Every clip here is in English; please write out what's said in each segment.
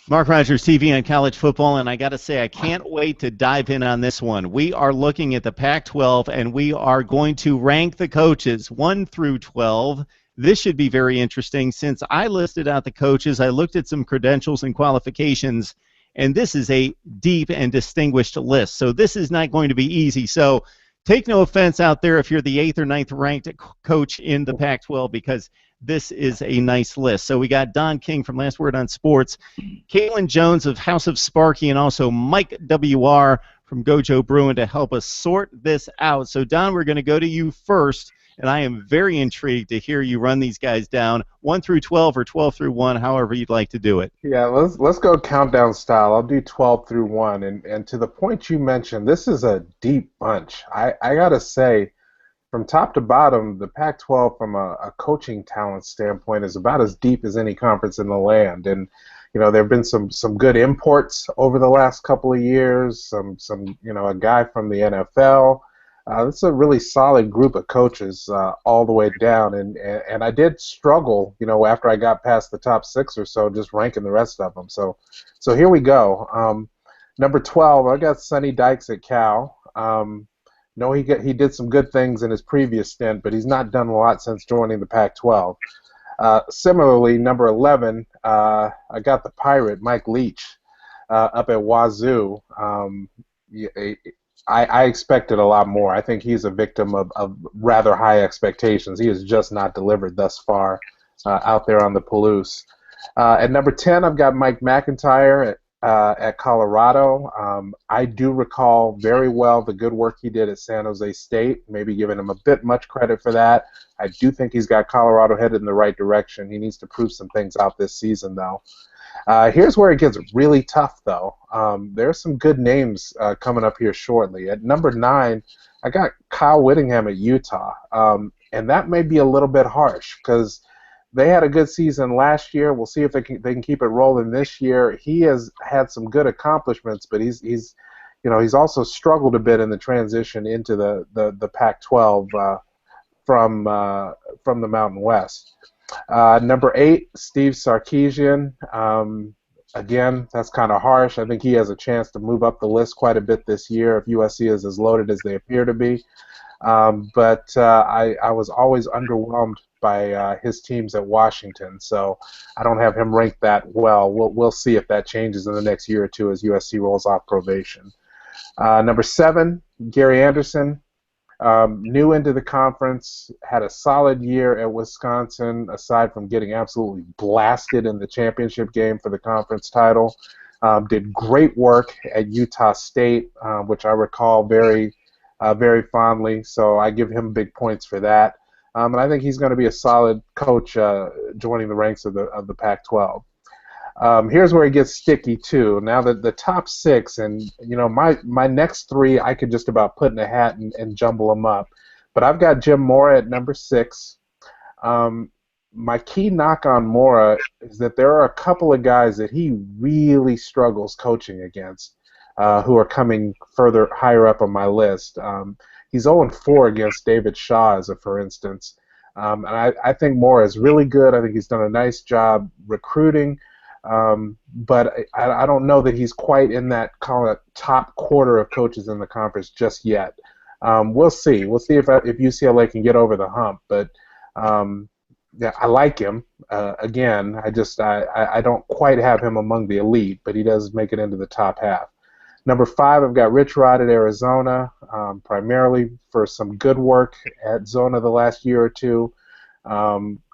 Mark Rogers TV on college football, and I got to say, I can't wait to dive in on this one. We are looking at the Pac-12, and we are going to rank the coaches 1 through 12. This should be very interesting. Since I listed out the coaches, I looked at some credentials and qualifications, and this is a deep and distinguished list. So this is not going to be easy. So take no offense out there if you're the 8th or ninth ranked coach in the Pac-12, because this is a nice list. So we got Don King from Last Word on Sports, Kaelen Jones of House of Sparky, and also Mike W.R. from Gojo Bruin to help us sort this out. So, Don, we're going to go to you first, and I am very intrigued to hear you run these guys down, 1 through 12 or 12 through 1, however you'd like to do it. Yeah, let's go countdown style. I'll do 12 through 1. And to the point you mentioned, this is a deep bunch. I got to say, from top to bottom, the Pac-12 from a coaching talent standpoint is about as deep as any conference in the land. And there have been some good imports over the last couple of years. A guy from the NFL. It's a really solid group of coaches all the way down. And I did struggle, after I got past the top 6 or so, just ranking the rest of them. So here we go. Number 12, I got Sonny Dykes at Cal. No, he did some good things in his previous stint, but he's not done a lot since joining the Pac-12. Similarly, number 11, I got the Pirate, Mike Leach, up at Wazoo. I expected a lot more. I think he's a victim of rather high expectations. He has just not delivered thus far out there on the Palouse. At number 10, I've got Mike McIntyre at Colorado. I do recall very well the good work he did at San Jose State, maybe giving him a bit much credit for that. I do think he's got Colorado headed in the right direction. He needs to prove some things out this season, though. Here's where it gets really tough, though. There's some good names coming up here shortly. At number 9, I got Kyle Whittingham at Utah, and that may be a little bit harsh because they had a good season last year. We'll see if they can keep it rolling this year. He has had some good accomplishments, but he's also struggled a bit in the transition into the Pac-12 from the Mountain West. Number 8, Steve Sarkisian. Again, that's kind of harsh. I think he has a chance to move up the list quite a bit this year if USC is as loaded as they appear to be. But I was always underwhelmed by his teams at Washington, so I don't have him ranked that well. We'll see if that changes in the next year or two as USC rolls off probation. Number 7, Gary Anderson, new into the conference, had a solid year at Wisconsin, aside from getting absolutely blasted in the championship game for the conference title. Did great work at Utah State, which I recall very fondly, so I give him big points for that. And I think he's going to be a solid coach joining the ranks of the Pac-12. Here's where it gets sticky too. Now that the top 6, and my next 3, I could just about put in a hat and jumble them up. But I've got Jim Mora at number 6. My key knock on Mora is that there are a couple of guys that he really struggles coaching against, who are coming further higher up on my list. He's 0-4 against David Shaw, for instance. And I think Mora is really good. I think he's done a nice job recruiting. But I don't know that he's quite in that top quarter of coaches in the conference just yet. We'll see. We'll see if UCLA can get over the hump. But yeah, I like him. Again, I don't quite have him among the elite, but he does make it into the top half. Number 5, I've got Rich Rod at Arizona, primarily for some good work at Zona the last year or two.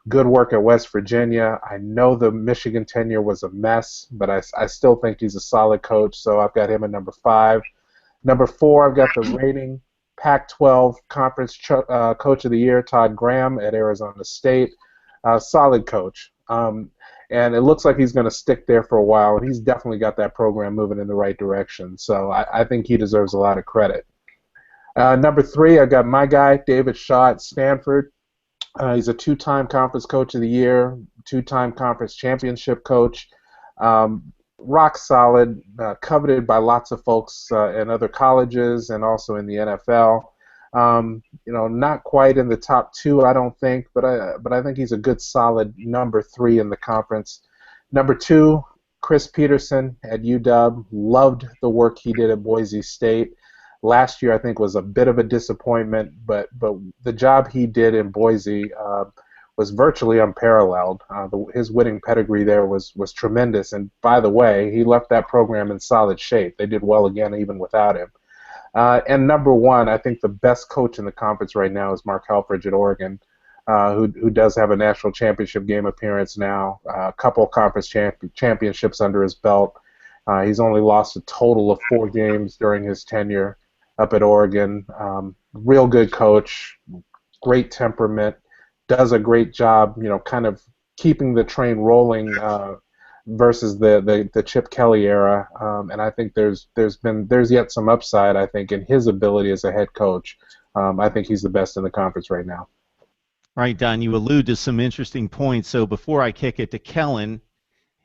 Good work at West Virginia. I know the Michigan tenure was a mess, but I still think he's a solid coach, so I've got him at number 5. Number 4, I've got the reigning Pac-12 Conference Coach of the Year, Todd Graham at Arizona State. Solid coach. And it looks like he's going to stick there for a while, and he's definitely got that program moving in the right direction, so I think he deserves a lot of credit. Number 3, I've got my guy, David Shaw at Stanford. He's a 2-time Conference Coach of the Year, 2-time Conference Championship coach. Rock solid, coveted by lots of folks in other colleges and also in the NFL. Not quite in the top 2, I don't think, but I think he's a good, solid number 3 in the conference. Number 2, Chris Petersen at UW, loved the work he did at Boise State. Last year, I think, was a bit of a disappointment, but the job he did in Boise was virtually unparalleled. His winning pedigree there was tremendous. And by the way, he left that program in solid shape. They did well again even without him. And number one, I think the best coach in the conference right now is Mark Helfrich at Oregon, who does have a national championship game appearance now, a couple of conference championships under his belt. He's only lost a total of 4 games during his tenure up at Oregon. Real good coach, great temperament, does a great job, kind of keeping the train rolling versus the Chip Kelly era. And I think there's yet some upside, I think, in his ability as a head coach. I think he's the best in the conference right now. All right, Don, you allude to some interesting points. So before I kick it to Kaelen,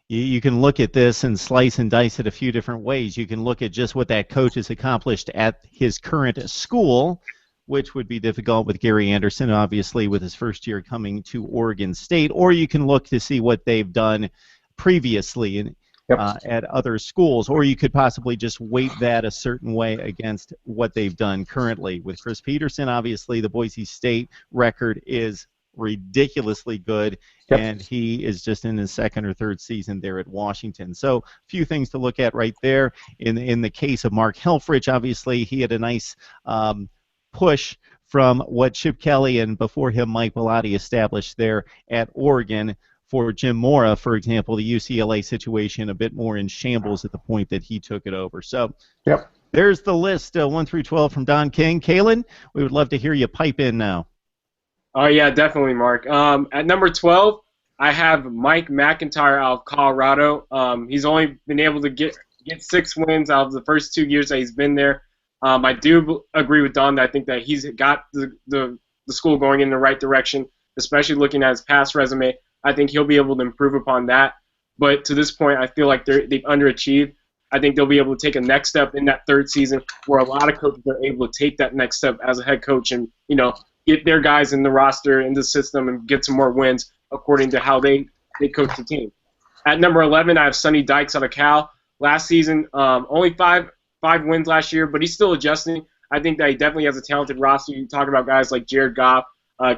you can look at this and slice and dice it a few different ways. You can look at just what that coach has accomplished at his current school, which would be difficult with Gary Anderson, obviously, with his first year coming to Oregon State. Or you can look to see what they've done previously at other schools. Or you could possibly just weight that a certain way against what they've done currently. With Chris Petersen, obviously, the Boise State record is ridiculously good, and he is just in his second or third season there at Washington. So a few things to look at right there. In the case of Mark Helfrich, obviously he had a nice push from what Chip Kelly and before him Mike Bellotti established there at Oregon. For Jim Mora, for example, the UCLA situation a bit more in shambles at the point that he took it over. So there's the list, 1 through 12 from Don King. Kaelen, we would love to hear you pipe in now. Oh, yeah, definitely, Mark. At number 12, I have Mike McIntyre out of Colorado. He's only been able to get 6 wins out of the first 2 years that he's been there. I do agree with Don that I think that he's got the school going in the right direction, especially looking at his past resume. I think he'll be able to improve upon that. But to this point, I feel like they've underachieved. I think they'll be able to take a next step in that 3rd season where a lot of coaches are able to take that next step as a head coach and, get their guys in the roster, in the system, and get some more wins according to how they coach the team. At number 11, I have Sonny Dykes out of Cal. Last season, only five wins last year, but he's still adjusting. I think that he definitely has a talented roster. You talk about guys like Jared Goff,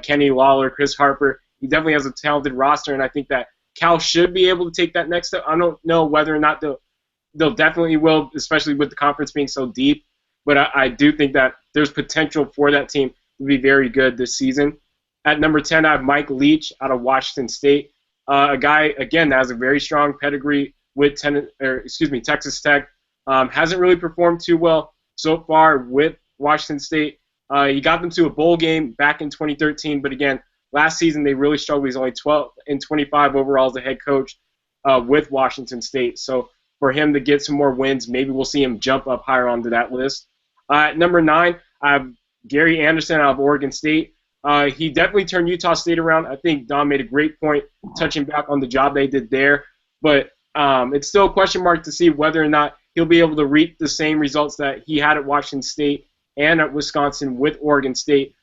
Kenny Lawler, Chris Harper. He definitely has a talented roster, and I think that Cal should be able to take that next step. I don't know whether or not they'll definitely will, especially with the conference being so deep, but I do think that there's potential for that team to be very good this season. At number 10, I have Mike Leach out of Washington State, a guy, again, that has a very strong pedigree with Texas Tech. Hasn't really performed too well so far with Washington State. He got them to a bowl game back in 2013, but again, last season they really struggled. He's only 12 and 25 overall as a head coach with Washington State. So for him to get some more wins, maybe we'll see him jump up higher onto that list. At number 9, I have Gary Anderson out of Oregon State. He definitely turned Utah State around. I think Don made a great point touching back on the job they did there. But it's still a question mark to see whether or not he'll be able to reap the same results that he had at Washington State and at Wisconsin with Oregon State.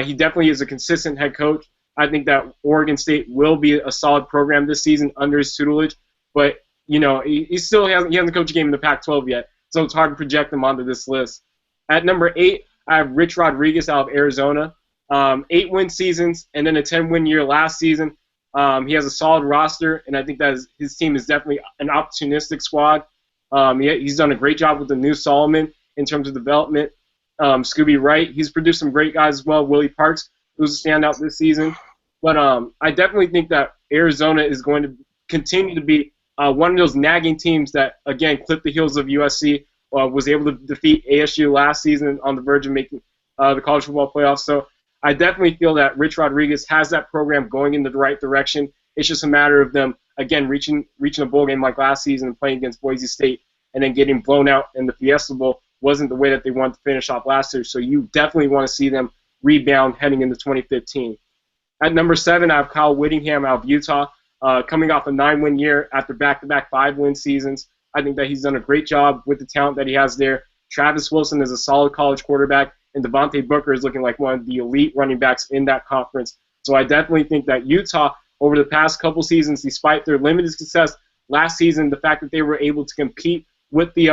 He definitely is a consistent head coach. I think that Oregon State will be a solid program this season under his tutelage. But, he still hasn't coached a game in the Pac-12 yet, so it's hard to project him onto this list. At number 8, I have Rich Rodriguez out of Arizona. 8-win seasons and then a 10-win year last season. He has a solid roster, and I think that his team is definitely an opportunistic squad. He's done a great job with the new Solomon in terms of development. Scooby Wright, he's produced some great guys as well. Willie Parks, who's a standout this season. But I definitely think that Arizona is going to continue to be one of those nagging teams that, again, clipped the heels of USC, was able to defeat ASU last season on the verge of making the college football playoffs. So I definitely feel that Rich Rodriguez has that program going in the right direction. It's just a matter of them, again, reaching a bowl game like last season and playing against Boise State and then getting blown out in the Fiesta Bowl wasn't the way that they wanted to finish off last year. So you definitely want to see them rebound heading into 2015. At number 7, I have Kyle Whittingham out of Utah, coming off a 9-win year after back-to-back 5-win seasons. I think that he's done a great job with the talent that he has there. Travis Wilson is a solid college quarterback, and Devontae Booker is looking like one of the elite running backs in that conference. So I definitely think that Utah, over the past couple seasons, despite their limited success last season, the fact that they were able to compete with the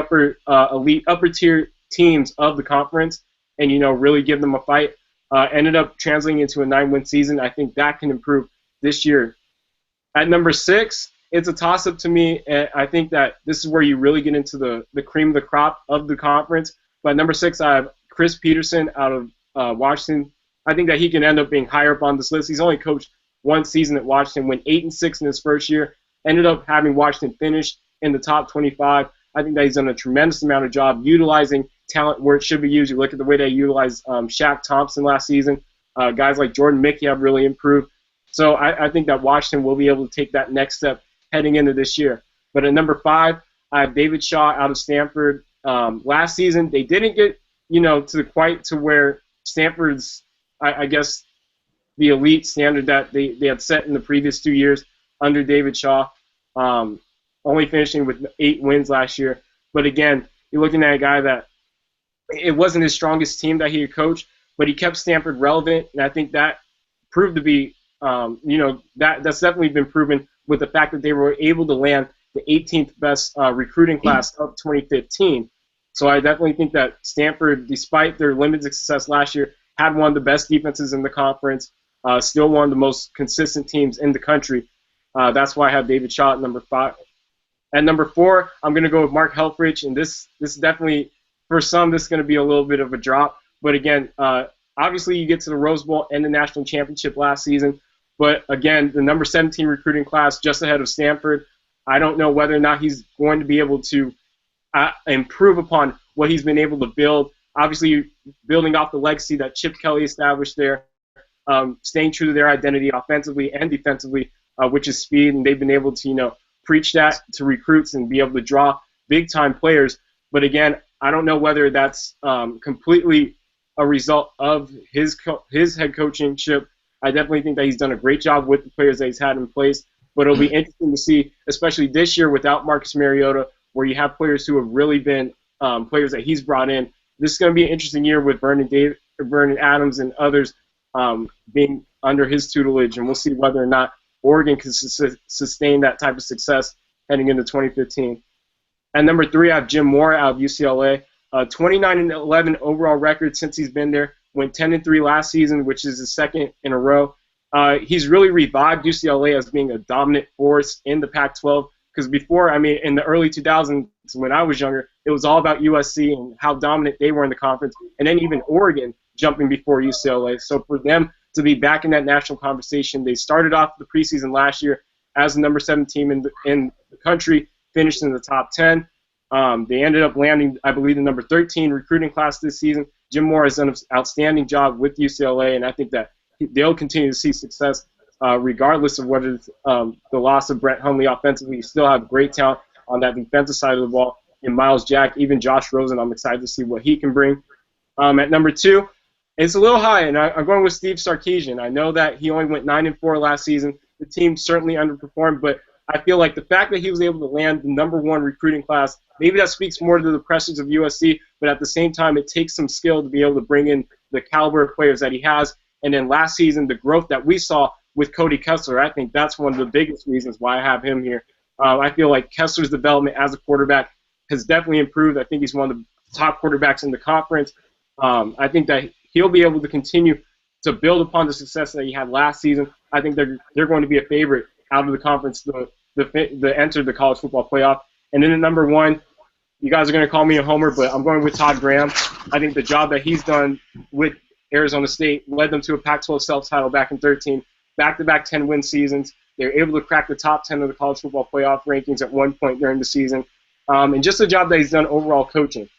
elite, upper tier teams of the conference and, really give them a fight, ended up translating into a 9-win season. I think that can improve this year. At number 6, it's a toss-up to me, and I think that this is where you really get into the cream of the crop of the conference. But at number 6, I have Chris Petersen out of Washington. I think that he can end up being higher up on this list. He's only coached one season at Washington, went 8-6 in his first year, ended up having Washington finish in the top 25. I think that he's done a tremendous amount of job utilizing talent where it should be used. You look at the way they utilized Shaq Thompson last season. Guys like Jordan Mickey have really improved. So I think that Washington will be able to take that next step heading into this year. But at number 5, I have David Shaw out of Stanford. Last season, they didn't get, to where Stanford's, I guess, the elite standard that they had set in the previous 2 years under David Shaw, only finishing with 8 wins last year. But again, you're looking at a guy that it wasn't his strongest team that he had coached, but he kept Stanford relevant, and I think that proved to be, that's definitely been proven with the fact that they were able to land the 18th best recruiting class of 2015. So I definitely think that Stanford, despite their limited success last year, had one of the best defenses in the conference, still one of the most consistent teams in the country. That's why I have David Shaw at number 5. At number 4, I'm going to go with Mark Helfrich, and this is definitely, for some, this is going to be a little bit of a drop. But again, obviously you get to the Rose Bowl and the national championship last season. But again, the number 17 recruiting class just ahead of Stanford. I don't know whether or not he's going to be able to improve upon what he's been able to build. Obviously, building off the legacy that Chip Kelly established there, staying true to their identity offensively and defensively, which is speed, and they've been able to, preach that to recruits and be able to draw big-time players. But again, I don't know whether that's completely a result of his head coaching ship. I definitely think that he's done a great job with the players that he's had in place. But it'll be interesting to see, especially this year without Marcus Mariota, where you have players who have really been players that he's brought in. This is going to be an interesting year with Vernon Adams and others being under his tutelage, and we'll see whether or not Oregon can sustain that type of success heading into 2015. At number 3, I have Jim Mora out of UCLA. 29-11 overall record since he's been there. Went 10-3 last season, which is his second in a row. He's really revived UCLA as being a dominant force in the Pac-12. Because before, in the early 2000s, when I was younger, it was all about USC and how dominant they were in the conference, and then even Oregon jumping before UCLA. So for them to be back in that national conversation, they started off the preseason last year as the number 7 team in the country, finished in the top 10. They ended up landing, I believe, the number 13 recruiting class this season. Jim Mora has done an outstanding job with UCLA, and I think that they'll continue to see success regardless of whether it's the loss of Brett Hundley offensively. You still have great talent on that defensive side of the ball in Miles Jack, even Josh Rosen. I'm excited to see what he can bring. At number 2, it's a little high, and I'm going with Steve Sarkisian. I know that he only went 9-4 last season. The team certainly underperformed, but I feel like the fact that he was able to land the number 1 recruiting class, maybe that speaks more to the pressures of USC, but at the same time, it takes some skill to be able to bring in the caliber of players that he has. And then last season, the growth that we saw with Cody Kessler, I think that's one of the biggest reasons why I have him here. I feel like Kessler's development as a quarterback has definitely improved. I think he's one of the top quarterbacks in the conference. I think that he'll be able to continue to build upon the success that he had last season. I think they're going to be a favorite out of the conference to enter the college football playoff. And then at number 1, you guys are going to call me a homer, but I'm going with Todd Graham. I think the job that he's done with Arizona State led them to a Pac-12 South title back in 2013, back-to-back 10-win seasons. They were able to crack the top 10 of the college football playoff rankings at one point during the season. And just the job that he's done overall coaching.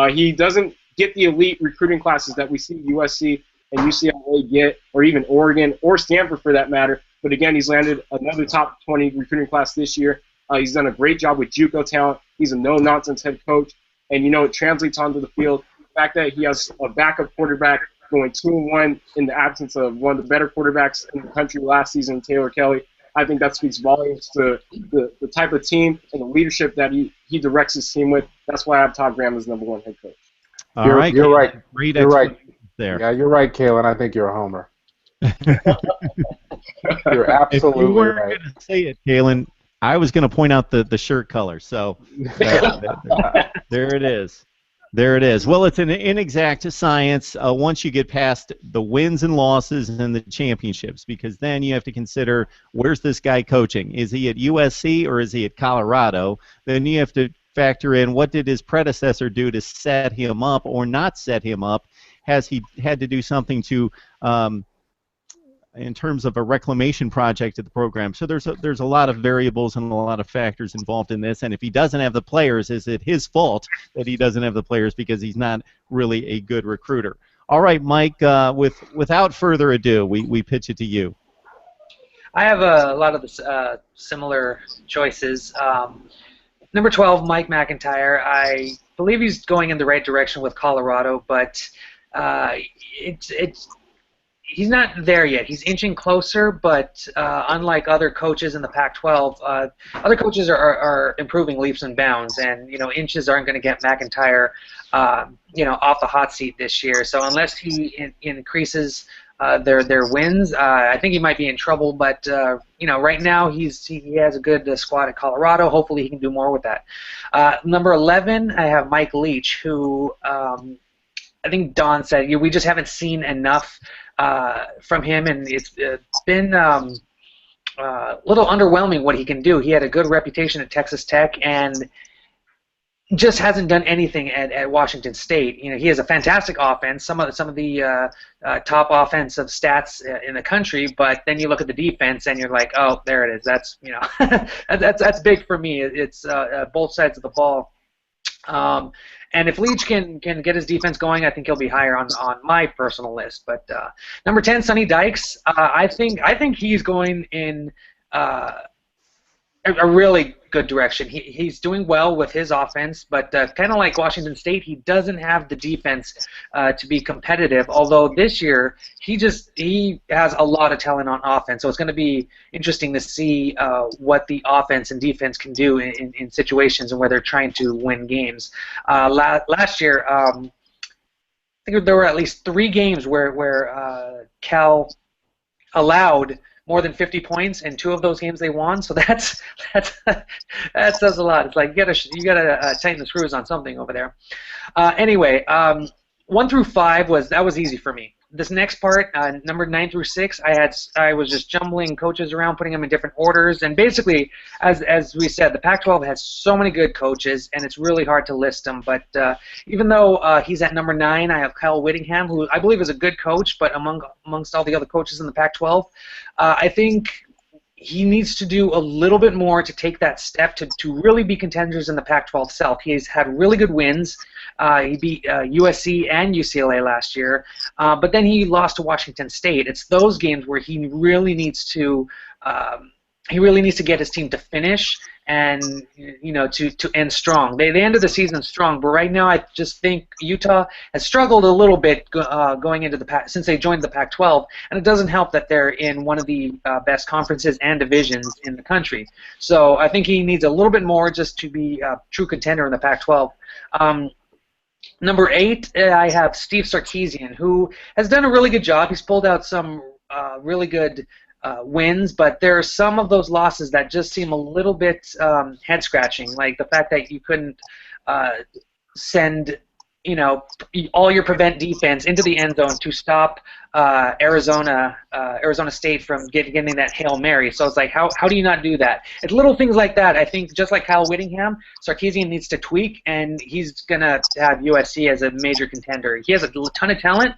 He doesn't get the elite recruiting classes that we see USC and UCLA get, or even Oregon or Stanford for that matter. But again, he's landed another top 20 recruiting class this year. He's done a great job with JUCO talent. He's a no-nonsense head coach. And, it translates onto the field. The fact that he has a backup quarterback going 2-1 in the absence of one of the better quarterbacks in the country last season, Taylor Kelly, I think that speaks volumes to the type of team and the leadership that he directs his team with. That's why I have Todd Graham as number 1 head coach. You're right. Great you're right. There. Yeah, you're right, Kaelen. I think you're a homer. You're absolutely if you weren't right. going to say it, Kaelen, I was going to point out the shirt color. So there it is. There it is. Well, it's an inexact science once you get past the wins and losses and the championships, because then you have to consider, where's this guy coaching? Is he at USC or is he at Colorado? Then you have to factor in, what did his predecessor do to set him up or not set him up? Has he had to do something to in terms of a reclamation project at the program? So there's a lot of variables and a lot of factors involved in this. And if he doesn't have the players, is it his fault that he doesn't have the players because he's not really a good recruiter? All right, Mike, without further ado, we pitch it to you. I have a lot of the similar choices. Number 12, Mike McIntyre. I believe he's going in the right direction with Colorado, but he's not there yet. He's inching closer, but unlike other coaches in the Pac-12, other coaches are improving leaps and bounds, and inches aren't going to get McIntyre, off the hot seat this year. So unless he increases their wins, I think he might be in trouble. But right now he has a good squad at Colorado. Hopefully he can do more with that. Number 11, I have Mike Leach, who I think Don said we just haven't seen enough from him, and it's been a little underwhelming what he can do. He had a good reputation at Texas Tech and just hasn't done anything at Washington State. He has a fantastic offense, some of the top offensive stats in the country, but then you look at the defense and you're like, oh, there it is. That's that's big for me. It's both sides of the ball. And if Leach can get his defense going, I think he'll be higher on my personal list. But number 10, Sonny Dykes. I think he's going in a really good direction. He's doing well with his offense, but kind of like Washington State, he doesn't have the defense to be competitive. Although this year he has a lot of talent on offense, so it's going to be interesting to see what the offense and defense can do in situations and where they're trying to win games. Last year, I think there were at least 3 games where Cal allowed more than 50 points, and 2 of those games they won. So that says a lot. It's like you gotta tighten the screws on something over there. Anyway, 1 through 5 was easy for me. This next part, number 9 through 6, I was just jumbling coaches around, putting them in different orders, and basically, as we said, the Pac-12 has so many good coaches, and it's really hard to list them. But even though he's at number 9, I have Kyle Whittingham, who I believe is a good coach, but amongst all the other coaches in the Pac-12, I think he needs to do a little bit more to take that step to really be contenders in the Pac-12 South. He's had really good wins. He beat USC and UCLA last year, but then he lost to Washington State. It's those games where he really needs to get his team to finish and to end strong. They ended the season strong, but right now I just think Utah has struggled a little bit going into since they joined the Pac-12, and it doesn't help that they're in one of the best conferences and divisions in the country. So I think he needs a little bit more just to be a true contender in the Pac-12. Number 8, I have Steve Sarkisian, who has done a really good job. He's pulled out some really good wins, but there are some of those losses that just seem a little bit head-scratching, like the fact that you couldn't send all your prevent defense into the end zone to stop Arizona State from getting that Hail Mary. So it's like, how do you not do that? It's little things like that. I think just like Kyle Whittingham, Sarkisian needs to tweak, and he's going to have USC as a major contender. He has a ton of talent,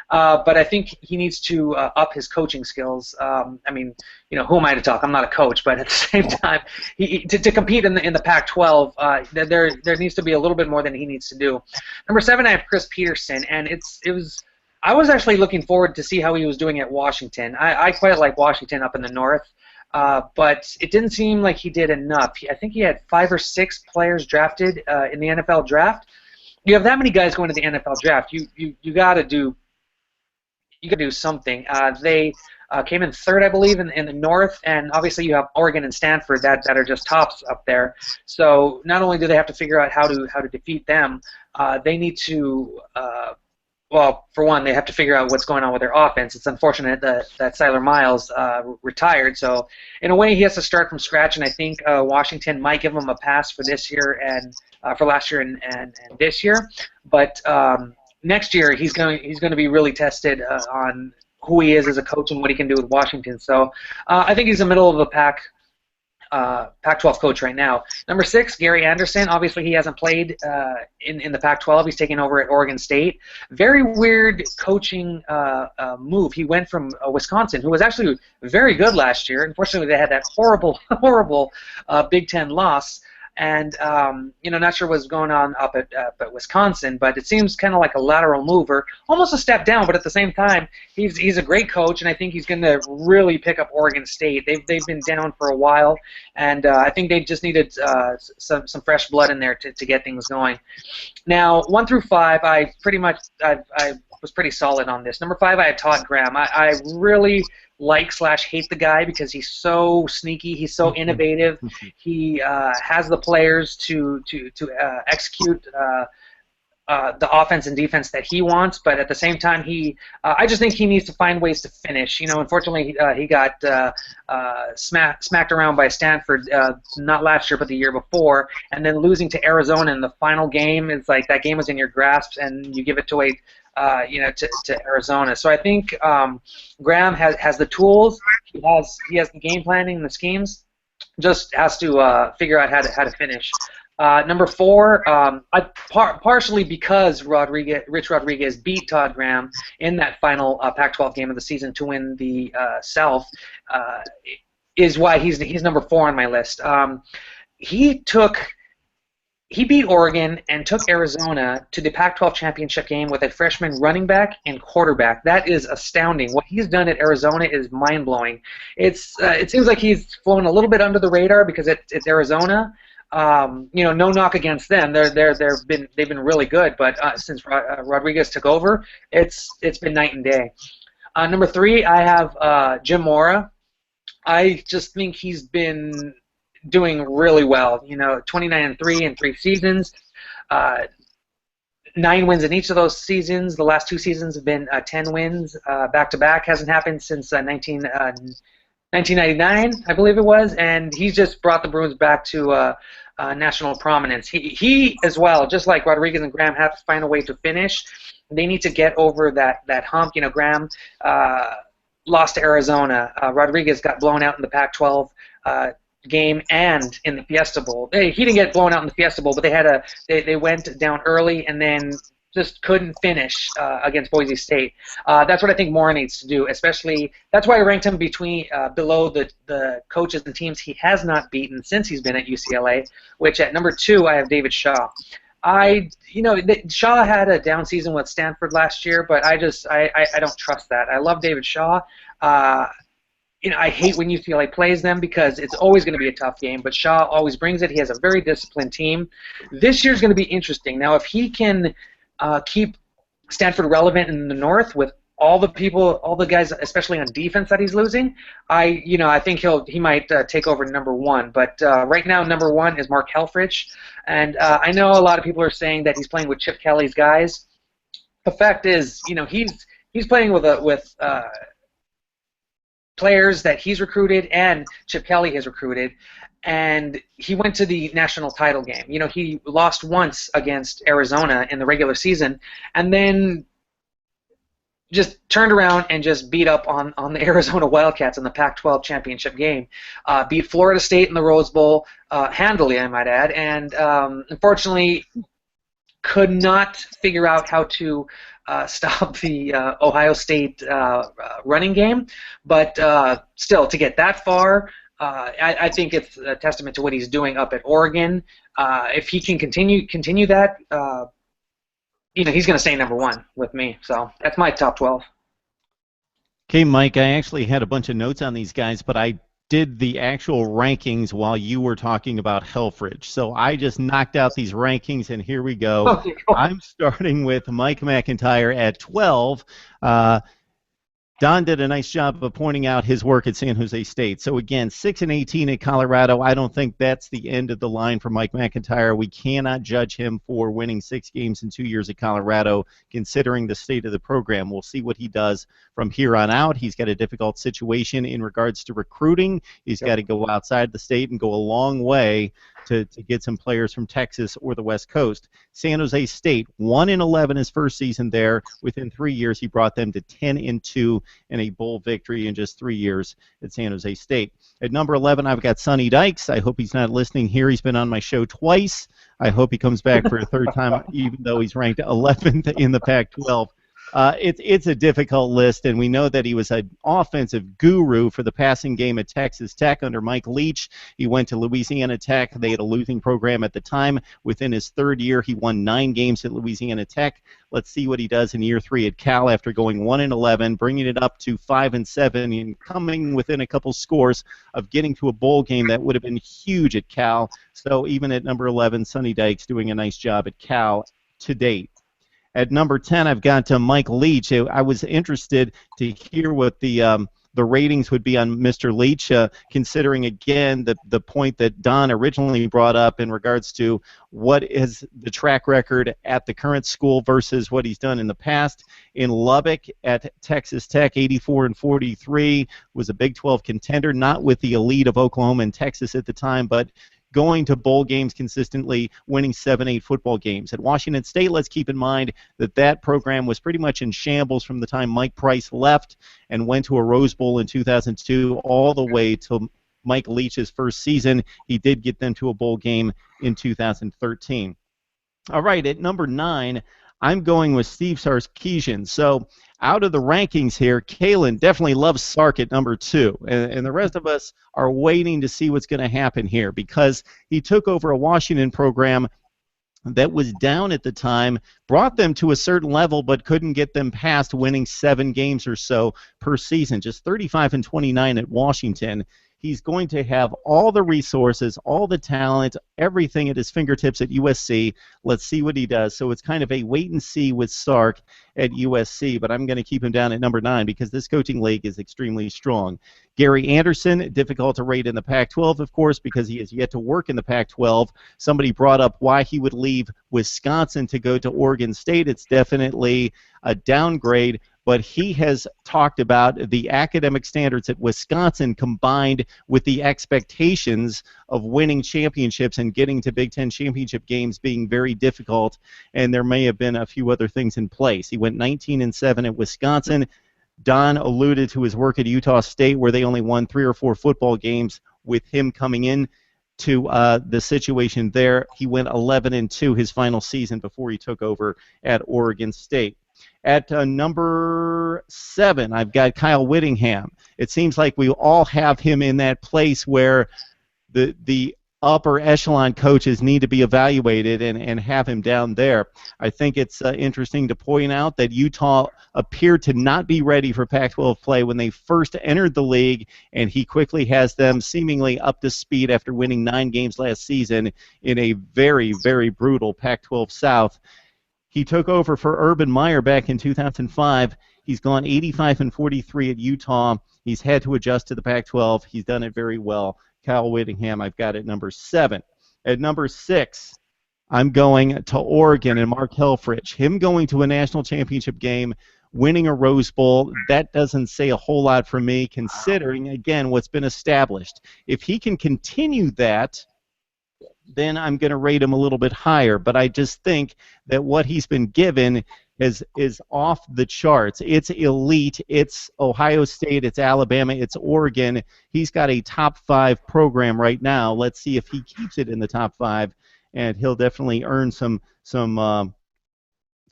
but I think he needs to up his coaching skills. I mean, who am I to talk? I'm not a coach, but at the same time, to compete in the Pac-12, there needs to be a little bit more than he needs to do. Number 7, I have Chris Petersen, and I was actually looking forward to see how he was doing at Washington. I quite like Washington up in the north, but it didn't seem like he did enough. I think he had 5 or 6 players drafted in the NFL draft. You have that many guys going to the NFL draft. You got to do something. They came in 3rd, I believe, in the North, and obviously you have Oregon and Stanford that are just tops up there. So not only do they have to figure out how to defeat them, they need to well, for one, they have to figure out what's going on with their offense. It's unfortunate that Siler Miles retired, so in a way he has to start from scratch. And I think Washington might give him a pass for this year and for last year and this year, but next year he's going to be really tested on who he is as a coach and what he can do with Washington. So I think he's the middle of the pack. Pac-12 coach right now. Number 6, Gary Anderson. Obviously, he hasn't played in the Pac-12. He's taking over at Oregon State. Very weird coaching move. He went from Wisconsin, who was actually very good last year. Unfortunately, they had that horrible, horrible Big Ten loss. And not sure what's going on up at Wisconsin, but it seems kind of like a lateral move, or almost a step down. But at the same time, he's a great coach, and I think he's going to really pick up Oregon State. They've been down for a while, and I think they just needed some fresh blood in there to get things going. Now, 1 through 5, I was pretty solid on this. Number 5, I had Todd Graham. I really like/hate the guy because he's so sneaky, he's so innovative. He has the players to execute the offense and defense that he wants, but at the same time, I just think he needs to find ways to finish. Unfortunately, he got smacked around by Stanford, not last year, but the year before, and then losing to Arizona in the final game. It's like that game was in your grasp, and you give it to to Arizona. So I think Graham has the tools. He has the game planning and the schemes. Just has to figure out how to finish. Number 4, partially because Rich Rodriguez beat Todd Graham in that final Pac-12 game of the season to win the South, is why he's number 4 on my list. He beat Oregon and took Arizona to the Pac-12 championship game with a freshman running back and quarterback. That is astounding. What he's done at Arizona is mind-blowing. It seems like he's flown a little bit under the radar because it's Arizona. No knock against them. They've been really good, but since Rodriguez took over, it's been night and day. Number 3, I have Jim Mora. I just think he's been doing really well. 29-3 in 3 seasons, 9 wins in each of those seasons. The last 2 seasons have been 10 wins back to back. Hasn't happened since 1999, I believe it was, and he's just brought the Bruins back to national prominence. He as well, just like Rodriguez and Graham, have to find a way to finish. They need to get over that hump. Graham lost to Arizona. Rodriguez got blown out in the Pac-12 game and in the Fiesta Bowl. He didn't get blown out in the Fiesta Bowl, but they went down early and then just couldn't finish against Boise State. That's what I think Mora needs to do, especially that's why I ranked him below the coaches and teams he has not beaten since he's been at UCLA, which at number 2 I have David Shaw. Shaw had a down season with Stanford last year, but I don't trust that. I love David Shaw. I hate when UCLA plays them because it's always going to be a tough game, but Shaw always brings it. He has a very disciplined team. This year's going to be interesting. Now, if he can keep Stanford relevant in the North with all the guys, especially on defense that he's losing, I think he might take over number 1. But right now, number 1 is Mark Helfrich, and I know a lot of people are saying that he's playing with Chip Kelly's guys. The fact is, he's playing with players that he's recruited and Chip Kelly has recruited, and he went to the national title game. He lost once against Arizona in the regular season, and then just turned around and just beat up on the Arizona Wildcats in the Pac-12 championship game. Beat Florida State in the Rose Bowl handily, I might add, and unfortunately could not figure out how to stop the Ohio State running game. But still, to get that far, I think it's a testament to what he's doing up at Oregon. If he can continue that, he's going to stay number 1 with me. So that's my top 12. Okay, Mike, I actually had a bunch of notes on these guys, but I did the actual rankings while you were talking about Helfrich. So I just knocked out these rankings, and here we go. Okay, cool. I'm starting with Mike McIntyre at 12. Don did a nice job of pointing out his work at San Jose State. So again, 6-18 at Colorado. I don't think that's the end of the line for Mike McIntyre. We cannot judge him for winning 6 games in 2 years at Colorado, considering the state of the program. We'll see what he does from here on out. He's got a difficult situation in regards to recruiting. He's got to go outside the state and go a long way to get some players from Texas or the West Coast. San Jose State, 1-11 his first season there. Within 3 years, he brought them to 10-2 and a bowl victory in just 3 years at San Jose State. At number 11, I've got Sonny Dykes. I hope he's not listening here. He's been on my show twice. I hope he comes back for a third time, even though he's ranked 11th in the Pac-12. It's a difficult list, and we know that he was an offensive guru for the passing game at Texas Tech under Mike Leach. He went to Louisiana Tech. They had a losing program at the time. Within his third year, he won 9 games at Louisiana Tech. Let's see what he does in year 3 at Cal after going 1-11, bringing it up to 5-7, and coming within a couple scores of getting to a bowl game that would have been huge at Cal. So even at number 11, Sonny Dykes doing a nice job at Cal to date. At number 10, I've got Mike Leach. I was interested to hear what the ratings would be on Mr. Leach, considering, again, the point that Don originally brought up in regards to what is the track record at the current school versus what he's done in the past. In Lubbock at Texas Tech, 84-43, was a Big 12 contender, not with the elite of Oklahoma and Texas at the time, but going to bowl games consistently, winning 7-8 football games. At Washington State, let's keep in mind that that program was pretty much in shambles from the time Mike Price left and went to a Rose Bowl in 2002 all the way to Mike Leach's first season. He did get them to a bowl game in 2013. All right, at number 9, I'm going with Steve Sarkisian. So out of the rankings here, Kaelen definitely loves Sark at number 2. And the rest of us are waiting to see what's going to happen here because he took over a Washington program that was down at the time, brought them to a certain level, but couldn't get them past winning 7 games or so per season, just 35-29 at Washington. He's going to have all the resources, all the talent, everything at his fingertips at USC. Let's see what he does. So it's kind of a wait and see with Sark at USC, but I'm going to keep him down at number 9 because this coaching league is extremely strong. Gary Anderson, difficult to rate in the Pac-12, of course, because he has yet to work in the Pac-12. Somebody brought up why he would leave Wisconsin to go to Oregon State. It's definitely a downgrade, but he has talked about the academic standards at Wisconsin combined with the expectations of winning championships and getting to Big Ten championship games being very difficult, and there may have been a few other things in place. He went 19-7 at Wisconsin. Don alluded to his work at Utah State where they only won 3 or 4 football games with him coming in to the situation there. He went 11-2 his final season before he took over at Oregon State. At number 7, I've got Kyle Whittingham. It seems like we all have him in that place where the upper echelon coaches need to be evaluated and have him down there. I think it's interesting to point out that Utah appeared to not be ready for Pac-12 play when they first entered the league, and he quickly has them seemingly up to speed after winning 9 games last season in a very, very brutal Pac-12 South. He took over for Urban Meyer back in 2005. He's gone 85-43 at Utah. He's had to adjust to the Pac-12. He's done it very well. Kyle Whittingham, I've got at number 7. At number 6, I'm going to Oregon and Mark Helfrich. Him going to a national championship game, winning a Rose Bowl, that doesn't say a whole lot for me, considering, again, what's been established. If he can continue that, then I'm going to rate him a little bit higher. But I just think that what he's been given is off the charts. It's elite. It's Ohio State. It's Alabama. It's Oregon. He's got a top 5 program right now. Let's see if he keeps it in the top 5, and he'll definitely earn some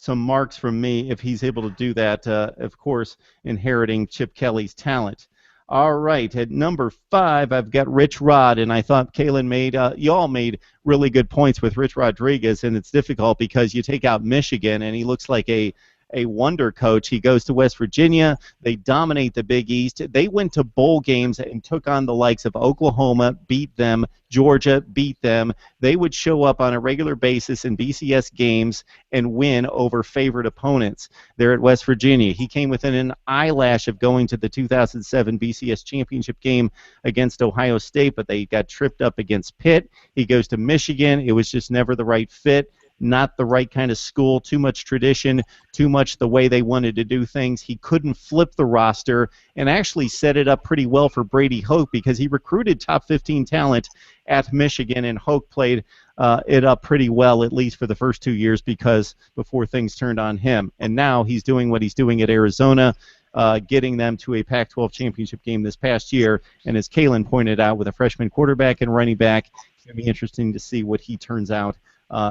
marks from me if he's able to do that. Of course, inheriting Chip Kelly's talent. All right, at number 5, I've got Rich Rod, and I thought Kaelen y'all made really good points with Rich Rodriguez, and it's difficult because you take out Michigan, and he looks like a a wonder coach. He goes to West Virginia. They dominate the Big East. They went to bowl games and took on the likes of Oklahoma, beat them. Georgia beat them. They would show up on a regular basis in BCS games and win over favored opponents there at West Virginia. He came within an eyelash of going to the 2007 BCS championship game against Ohio State, but they got tripped up against Pitt. He goes to Michigan. It was just never the right fit. Not the right kind of school, too much tradition, too much the way they wanted to do things. He couldn't flip the roster and actually set it up pretty well for Brady Hoke because he recruited top 15 talent at Michigan, and Hoke played it up pretty well, at least for the first 2 years, because before things turned on him. And now he's doing what he's doing at Arizona, getting them to a Pac-12 championship game this past year. And as Kaelen pointed out, with a freshman quarterback and running back, it's going to be interesting to see what he turns out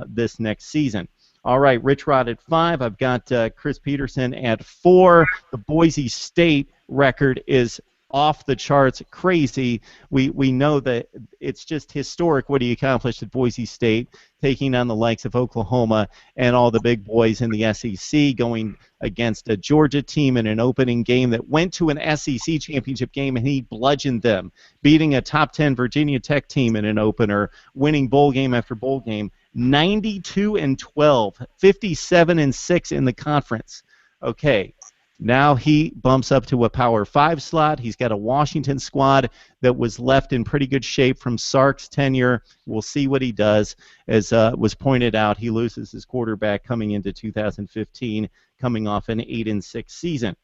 this next season. All right, Rich Rod at 5. I've got Chris Petersen at 4. The Boise State record is off the charts, crazy. We know that it's just historic what he accomplished at Boise State, taking on the likes of Oklahoma and all the big boys in the SEC, going against a Georgia team in an opening game that went to an SEC championship game, and he bludgeoned them, beating a top 10 Virginia Tech team in an opener, winning bowl game after bowl game, 92-12, 57-6 in the conference. Okay. Now he bumps up to a Power 5 slot. He's got a Washington squad that was left in pretty good shape from Sark's tenure. We'll see what he does. As was pointed out, he loses his quarterback coming into 2015, coming off an 8-6 season.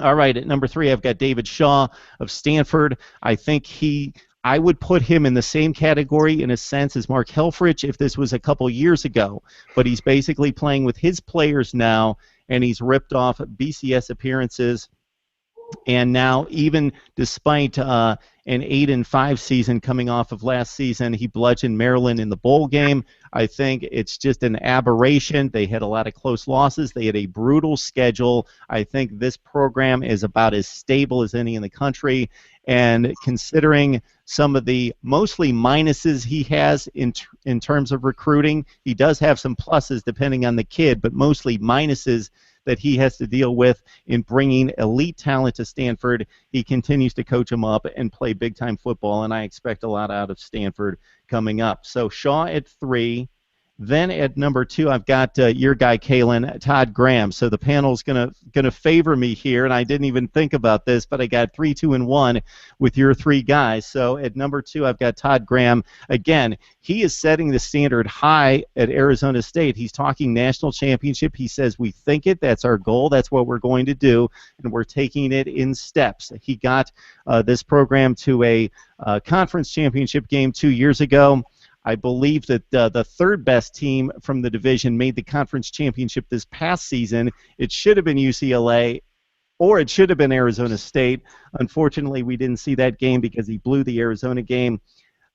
All right, at number 3, I've got David Shaw of Stanford. I think I would put him in the same category in a sense as Mark Helfrich if this was a couple years ago. But he's basically playing with his players now, and he's ripped off BCS appearances. And now, even despite an 8-5 season coming off of last season, he bludgeoned Maryland in the bowl game. I think it's just an aberration. They had a lot of close losses. They had a brutal schedule. I think this program is about as stable as any in the country. And considering some of the mostly minuses he has in terms of recruiting, he does have some pluses depending on the kid, but mostly minuses that he has to deal with in bringing elite talent to Stanford. He continues to coach them up and play big-time football, and I expect a lot out of Stanford coming up. So Shaw at 3. Then at number 2, I've got your guy, Kaelen, Todd Graham. So the panel's gonna favor me here, and I didn't even think about this, but I got 3, 2, and 1 with your 3 guys. So at number 2, I've got Todd Graham. Again, he is setting the standard high at Arizona State. He's talking national championship. He says, we think it. That's our goal. That's what we're going to do, and we're taking it in steps. He got this program to a conference championship game 2 years ago. I believe that the third best team from the division made the conference championship this past season. It should have been UCLA, or it should have been Arizona State. Unfortunately, we didn't see that game because he blew the Arizona game.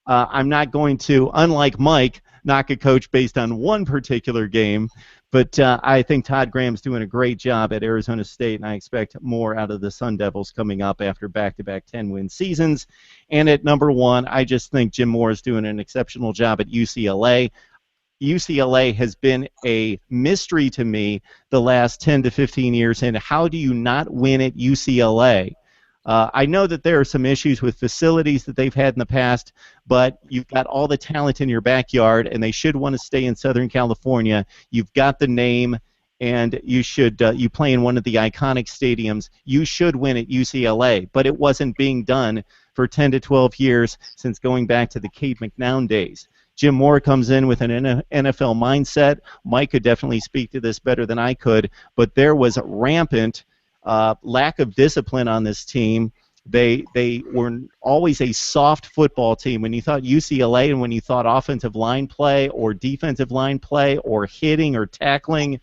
I'm not going to, unlike Mike, knock a coach based on one particular game, but I think Todd Graham's doing a great job at Arizona State, and I expect more out of the Sun Devils coming up after back-to-back 10-win seasons. And at number 1, I just think Jim Mora is doing an exceptional job at UCLA. UCLA has been a mystery to me the last 10 to 15 years, and how do you not win at UCLA? I know that there are some issues with facilities that they've had in the past, but you've got all the talent in your backyard, and they should want to stay in Southern California. You've got the name, and you should you play in one of the iconic stadiums. You should win at UCLA, but it wasn't being done for 10 to 12 years since going back to the Kate McNown days. Jim Mora comes in with an NFL mindset. Mike could definitely speak to this better than I could, but there was rampant lack of discipline on this team. They were always a soft football team. When you thought UCLA and when you thought offensive line play or defensive line play or hitting or tackling,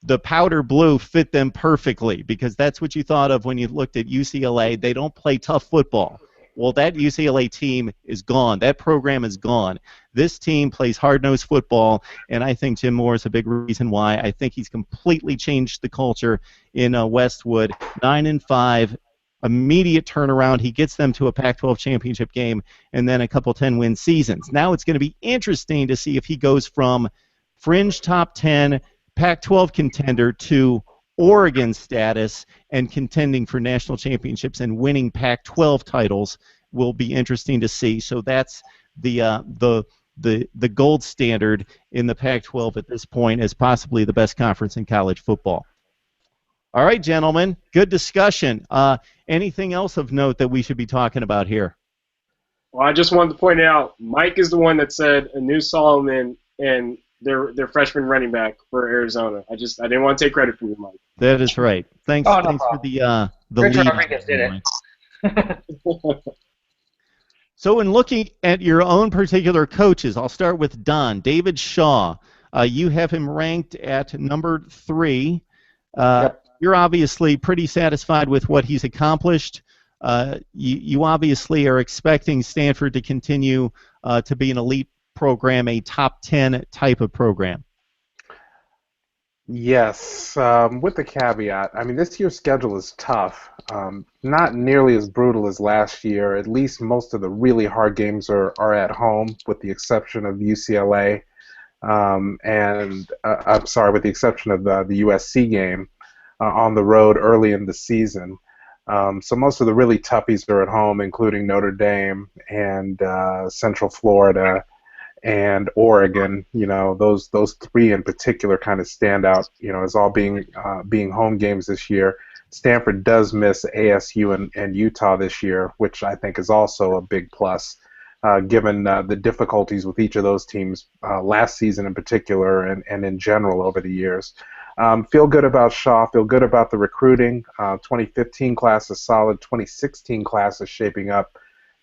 the powder blue fit them perfectly because that's what you thought of when you looked at UCLA. They don't play tough football. Well, that UCLA team is gone. That program is gone. This team plays hard-nosed football, and I think Jim Moore is a big reason why. I think he's completely changed the culture in Westwood. 9-5, immediate turnaround. He gets them to a Pac-12 championship game and then a couple 10-win seasons. Now it's going to be interesting to see if he goes from fringe top 10 Pac-12 contender to Oregon status and contending for national championships and winning Pac-12 titles will be interesting to see. So that's the gold standard in the Pac-12 at this point as possibly the best conference in college football. All right, gentlemen, good discussion. Anything else of note that we should be talking about here? Well, I just wanted to point out, Mike is the one that said Anu Solomon and their freshman running back for Arizona. I didn't want to take credit from you, Mike. That is right. Thanks, Oh, no thanks for problem. the Rich lead. Rodriguez did it. So in looking at your own particular coaches, I'll start with Don. David Shaw, you have him ranked at number 3. Yep. You're obviously pretty satisfied with what he's accomplished. You obviously are expecting Stanford to continue to be an elite program, a top 10 type of program. Yes, with the caveat. I mean, this year's schedule is tough. Not nearly as brutal as last year. At least most of the really hard games are at home, with the exception of UCLA. And I'm sorry, with the exception of the USC game on the road early in the season. So most of the really toughies are at home, including Notre Dame and Central Florida and Oregon. You know, those 3 in particular kind of stand out, you know, as all being home games this year. Stanford does miss ASU and Utah this year, which I think is also a big plus, given the difficulties with each of those teams last season in particular and in general over the years. Feel good about Shaw. Feel good about the recruiting. 2015 class is solid. 2016 class is shaping up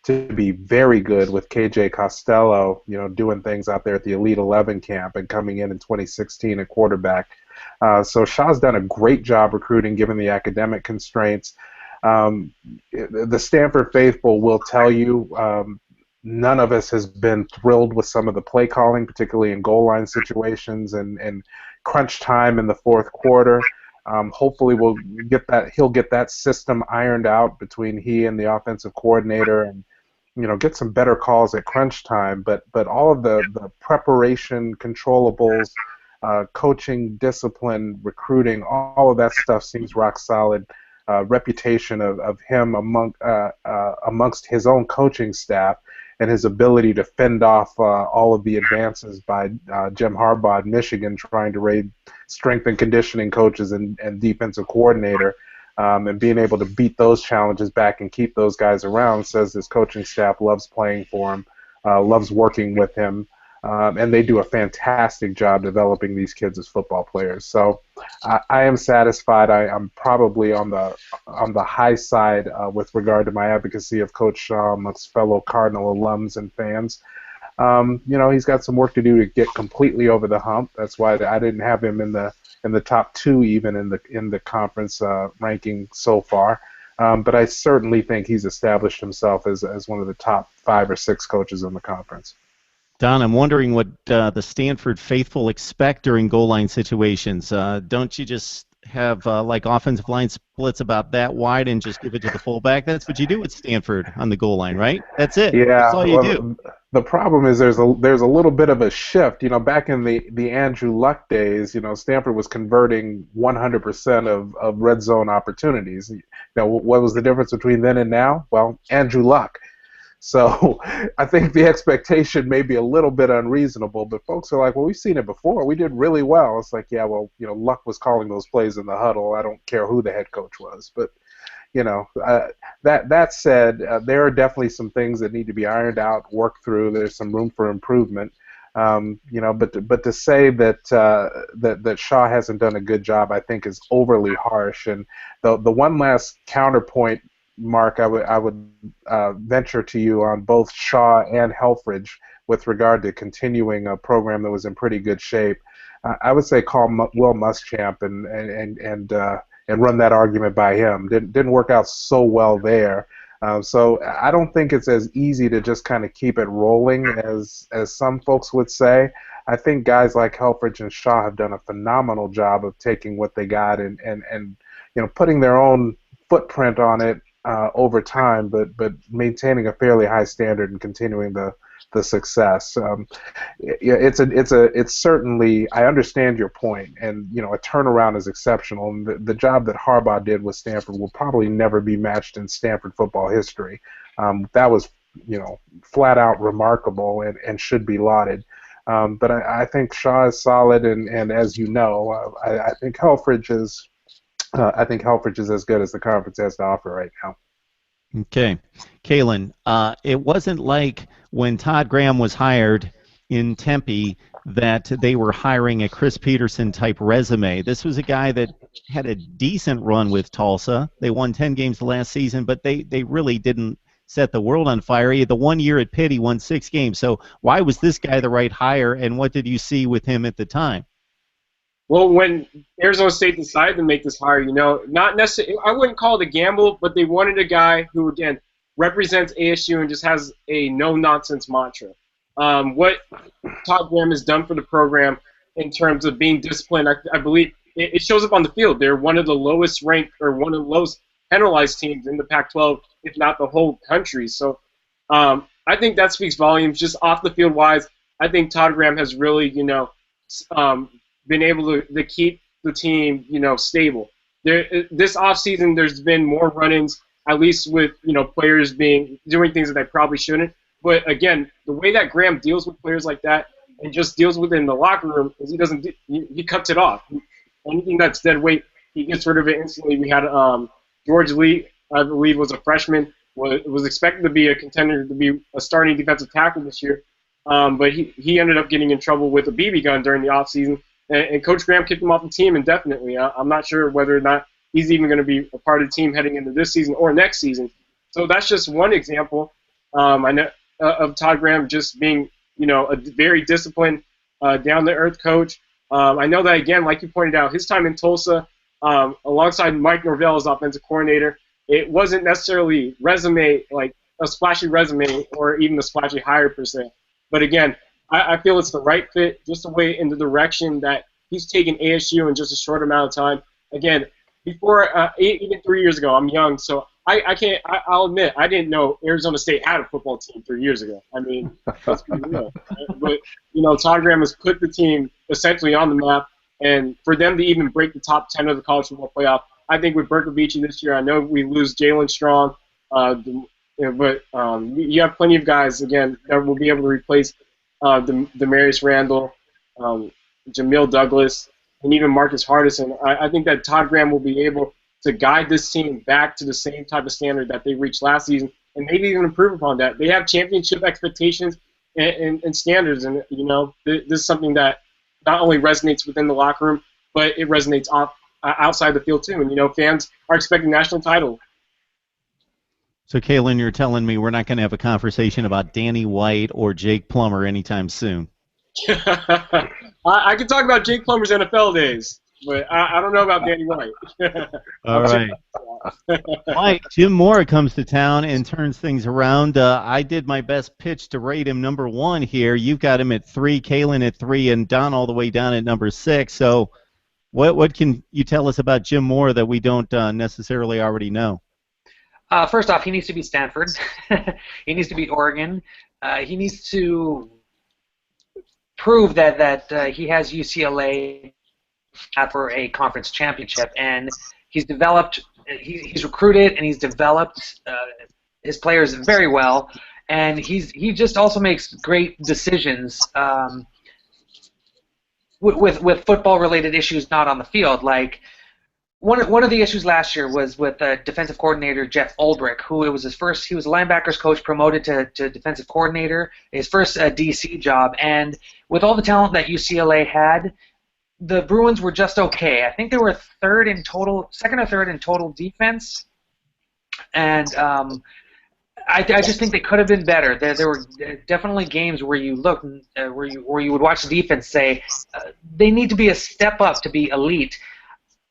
to be very good with KJ Costello, you know, doing things out there at the Elite 11 camp and coming in 2016 at quarterback. So Shaw's done a great job recruiting given the academic constraints. The Stanford faithful will tell you none of us has been thrilled with some of the play calling, particularly in goal line situations and crunch time in the fourth quarter. Hopefully he'll get that system ironed out between he and the offensive coordinator and, you know, get some better calls at crunch time. But all of the preparation, controllables, coaching, discipline, recruiting, all of that stuff seems rock solid. Reputation of him amongst his own coaching staff and his ability to fend off all of the advances by Jim Harbaugh at Michigan trying to raid strength and conditioning coaches and defensive coordinator, and being able to beat those challenges back and keep those guys around says his coaching staff loves playing for him, loves working with him, and they do a fantastic job developing these kids as football players. So I am satisfied. I'm probably on the high side with regard to my advocacy of Coach Shaw amongst fellow Cardinal alums and fans. You know, he's got some work to do to get completely over the hump. That's why I didn't have him in the top 2 even in the conference ranking so far. But I certainly think he's established himself as one of the top 5 or 6 coaches in the conference. Don, I'm wondering what the Stanford faithful expect during goal line situations. Don't you just have like offensive line splits about that wide and just give it to the fullback? That's what you do with Stanford on the goal line, right? That's it. Yeah. That's all you do. The problem is there's a little bit of a shift. You know, back in the Andrew Luck days, you know, Stanford was converting 100% of red zone opportunities. You know, what was the difference between then and now? Well, Andrew Luck. So I think the expectation may be a little bit unreasonable, but folks are like, well, we've seen it before. We did really well. It's like, yeah, well, you know, Luck was calling those plays in the huddle. I don't care who the head coach was. But, you know, that said, there are definitely some things that need to be ironed out, worked through. There's some room for improvement. You know, but to say that Shaw hasn't done a good job, I think, is overly harsh. And the one last counterpoint, Mark, I would venture to you on both Shaw and Helfrich with regard to continuing a program that was in pretty good shape. I would say call Will Muschamp and run that argument by him. Didn't work out so well there. So I don't think it's as easy to just kind of keep it rolling as some folks would say. I think guys like Helfrich and Shaw have done a phenomenal job of taking what they got and you know, putting their own footprint on it over time, but maintaining a fairly high standard and continuing the the success. Yeah, it's certainly. I understand your point, and a turnaround is exceptional. And the job that Harbaugh did with Stanford will probably never be matched in Stanford football history. That was flat out remarkable and should be lauded. But I think Shaw is solid, and as you know, I think Helfrich is. I think Helfrich is as good as the conference has to offer right now. Okay. Kaelen, it wasn't like when Todd Graham was hired in Tempe that they were hiring a Chris Petersen type resume. This was a guy that had a decent run with Tulsa. They won 10 games last season, but they really didn't set the world on fire. He had the 1 year at Pitt, he won 6 games. So why was this guy the right hire, and what did you see with him at the time? Well, when Arizona State decided to make this hire, not necessarily, I wouldn't call it a gamble, but they wanted a guy who, again, represents ASU and just has a no-nonsense mantra. What Todd Graham has done for the program in terms of being disciplined, I believe it shows up on the field. They're one of the lowest ranked or one of the lowest penalized teams in the Pac-12, if not the whole country. So I think that speaks volumes. Just off the field wise, I think Todd Graham has really, been able to keep the team, stable. This offseason, there's been more run-ins, at least with, players doing things that they probably shouldn't. But again, the way that Graham deals with players like that and just deals with it in the locker room is he cuts it off. Anything that's dead weight, he gets rid of it instantly. We had George Lee, I believe, was a freshman, was expected to be a contender to be a starting defensive tackle this year, but he ended up getting in trouble with a BB gun during the offseason. And Coach Graham kicked him off the team indefinitely. I'm not sure whether or not he's even going to be a part of the team heading into this season or next season. So that's just one example. I know of Todd Graham just being, a very disciplined, down-to-earth coach. I know that, again, like you pointed out, his time in Tulsa, alongside Mike Norvell as offensive coordinator, it wasn't necessarily like a splashy resume or even a splashy hire per se. But again, I feel it's the right fit, just the way in the direction that he's taken ASU in just a short amount of time. Again, before even 3 years ago, I'm young, so I'll admit I didn't know Arizona State had a football team 3 years ago. I mean, let's be real. But Todd Graham has put the team essentially on the map, and for them to even break the top 10 of the college football playoff, I think with Berkovici this year, I know we lose Jalen Strong, but you have plenty of guys again that will be able to replace Demarius Randall, Jamil Douglas, and even Marcus Hardison. I think that Todd Graham will be able to guide this team back to the same type of standard that they reached last season, and maybe even improve upon that. They have championship expectations and standards, and this is something that not only resonates within the locker room, but it resonates outside the field too. And fans are expecting national title. So, Kaelen, you're telling me we're not going to have a conversation about Danny White or Jake Plummer anytime soon? I can talk about Jake Plummer's NFL days, but I don't know about Danny White. All right. Mike, Jim Mora comes to town and turns things around. I did my best pitch to rate him number 1 here. You've got him at 3, Kaelen at 3, and Don all the way down at number 6. So what can you tell us about Jim Mora that we don't necessarily already know? First off, he needs to beat Stanford. He needs to beat Oregon. He needs to prove that he has UCLA for a conference championship, and he's developed. He's recruited and he's developed his players very well, and he just also makes great decisions with football-related issues not on the field, like. One of the issues last year was with defensive coordinator Jeff Ulbrich, who he was a linebackers coach promoted to defensive coordinator, his first DC job, and with all the talent that UCLA had, the Bruins were just okay. I think they were second or third in total defense, and I just think they could have been better. There were definitely games where you look, where you would watch the defense say they need to be a step up to be elite.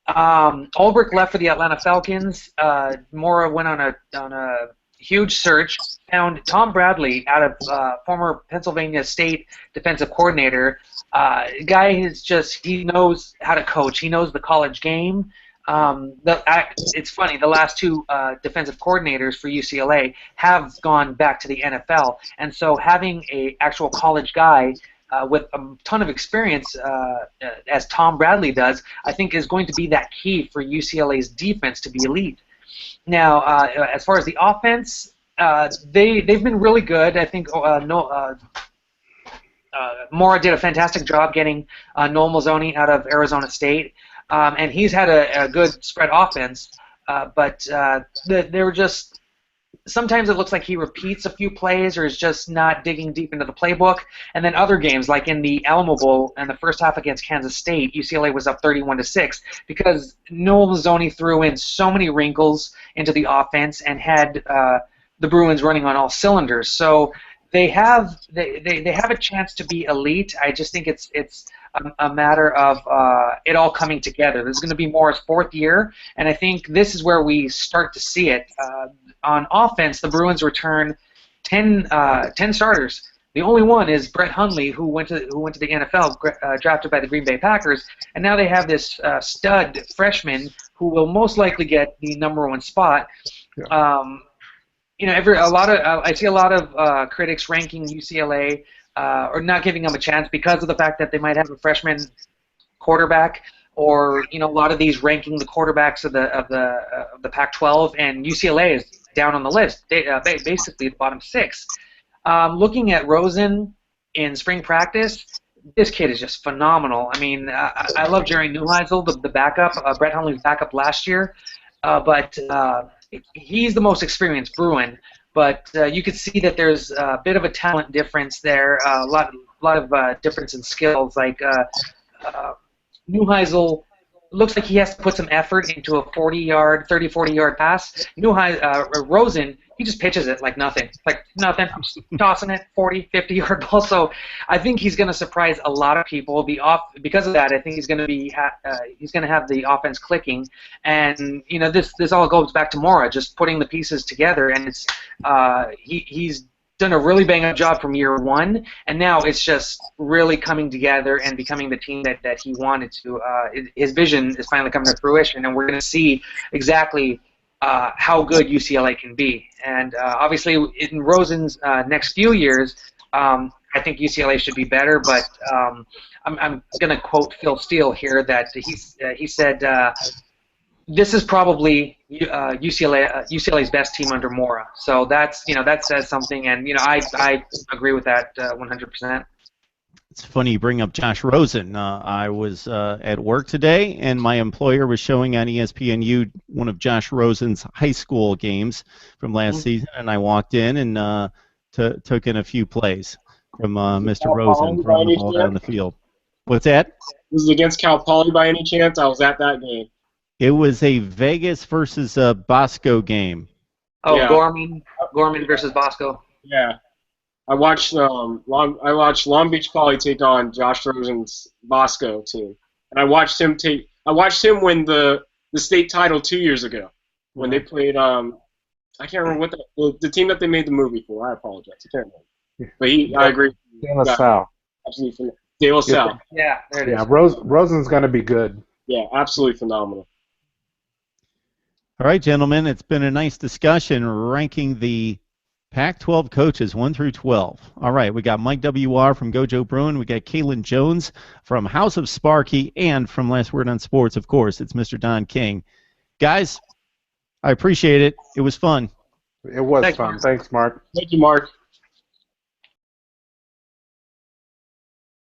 Ulbrich left for the Atlanta Falcons. Mora went on a huge search, found Tom Bradley out of former Pennsylvania State defensive coordinator. Guy is he knows how to coach. He knows the college game. It's funny. The last two defensive coordinators for UCLA have gone back to the NFL, and so having a actual college guy with a ton of experience, as Tom Bradley does, I think is going to be that key for UCLA's defense to be elite. Now, as far as the offense, they've been really good. I think Mora did a fantastic job getting Noel Mazzoni out of Arizona State, and he's had a good spread offense. But they were just sometimes it looks like he repeats a few plays or is just not digging deep into the playbook. And then other games, like in the Alamo Bowl in the first half against Kansas State, UCLA was up 31-6 because Noel Mazzoni threw in so many wrinkles into the offense and had the Bruins running on all cylinders. So they have a chance to be elite. I just think it's a matter of it all coming together. This is going to be Mora's fourth year, and I think this is where we start to see it. On offense, the Bruins return 10 starters. The only one is Brett Hundley, who went to the NFL, drafted by the Green Bay Packers, and now they have this stud freshman who will most likely get the #1 spot. Yeah. I see a lot of critics ranking UCLA or not giving them a chance because of the fact that they might have a freshman quarterback, or a lot of these ranking the quarterbacks of the Pac-12, and UCLA is down on the list, basically the bottom 6. Looking at Rosen in spring practice, this kid is just phenomenal. I mean, I love Jerry Neuheisel, the backup, Brett Hundley's backup last year, but he's the most experienced Bruin. But you could see that there's a bit of a talent difference there, a lot of difference in skills. Like Neuheisel looks like he has to put some effort into a 40-yard, 30, 40-yard pass. Rosen, he just pitches it like nothing. Like nothing. I'm just tossing it 40, 50-yard ball. So I think he's going to surprise a lot of people. Because of that, I think he's going to have the offense clicking. And this all goes back to Mora, just putting the pieces together. And it's he's done a really bang-up job from year one, and now it's just really coming together and becoming the team that he wanted to. His vision is finally coming to fruition, and we're going to see exactly how good UCLA can be. And obviously, in Rosen's next few years, I think UCLA should be better, but I'm going to quote Phil Steele here that he said, this is probably UCLA's best team under Mora. So that says something, and I agree with that 100%. It's funny you bring up Josh Rosen. I was at work today, and my employer was showing on ESPNU one of Josh Rosen's high school games from last season, and I walked in and took in a few plays from Mr. Rosen throwing the ball down the field. What's that? Was it against Cal Poly by any chance? I was at that game. It was a Vegas versus Bosco game. Oh, yeah. Gorman versus Bosco. Yeah, I watched Long Beach Poly take on Josh Rosen's Bosco team, and I watched him win the state title 2 years ago when they played. I can't remember what the team that they made the movie for. I apologize, I can't remember. But I agree. De La Salle. Absolutely, De La Salle. Yeah, there it is. Yeah, Rosen's going to be good. Yeah, absolutely phenomenal. All right, gentlemen, it's been a nice discussion ranking the Pac-12 coaches 1 through 12. All right, we got Mike W.R. from Gojo Bruin. We got Kaelen Jones from House of Sparky, and from Last Word on Sports, of course, it's Mr. Don King. Guys, I appreciate it. It was fun. It was fun. Thanks, Mark. Thank you, Mark.